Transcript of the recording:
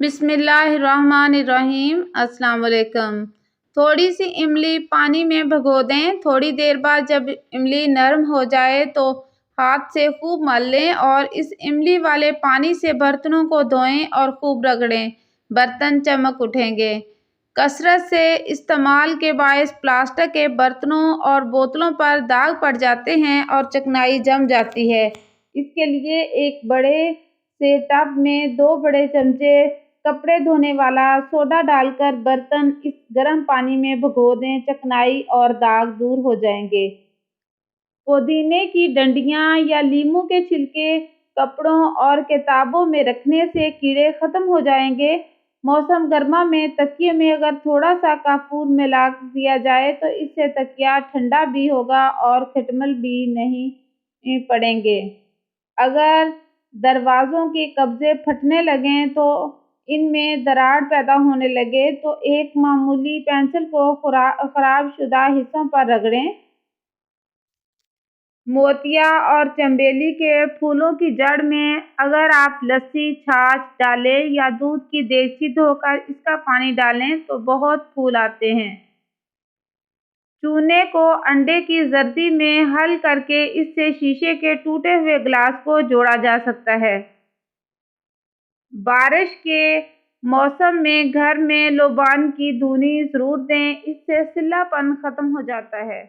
بسم اللہ الرحمن الرحیم۔ السلام علیکم۔ تھوڑی سی املی پانی میں بھگو دیں۔ تھوڑی دیر بعد جب املی نرم ہو جائے تو ہاتھ سے خوب مل لیں اور اس املی والے پانی سے برتنوں کو دھوئیں اور خوب رگڑیں۔ برتن چمک اٹھیں گے۔ کثرت سے استعمال کے باعث پلاسٹک کے برتنوں اور بوتلوں پر داغ پڑ جاتے ہیں اور چکنائی جم جاتی ہے۔ اس کے لیے ایک بڑے سے ٹب میں 2 بڑے چمچے کپڑے دھونے والا سوڈا ڈال کر برتن اس گرم پانی میں بھگو دیں۔ چکنائی اور داغ دور ہو جائیں گے۔ پودینے کی ڈنڈیاں یا لیموں کے چھلکے کپڑوں اور کتابوں میں رکھنے سے کیڑے ختم ہو جائیں گے۔ موسم گرما میں تکیے میں اگر تھوڑا سا کافور ملا دیا جائے تو اس سے تکیہ ٹھنڈا بھی ہوگا اور کھٹمل بھی نہیں پڑیں گے۔ اگر دروازوں کے کبجے پھٹنے لگیں تو ان میں دراڑ پیدا ہونے لگے تو ایک معمولی پنسل کو خراب شدہ حصوں پر رگڑیں۔ موتیا اور چنبیلی کے پھولوں کی جڑ میں اگر آپ لسی، چھاچھ ڈالیں یا دودھ کی دیگچی دھو کر اس کا پانی ڈالیں تو بہت پھول آتے ہیں۔ چونے کو انڈے کی زردی میں حل کر کے اس سے شیشے کے ٹوٹے ہوئے گلاس کو جوڑا جا سکتا ہے۔ بارش کے موسم میں گھر میں لوبان کی دھنی ضرور دیں، اس سے سلّا پن ختم ہو جاتا ہے۔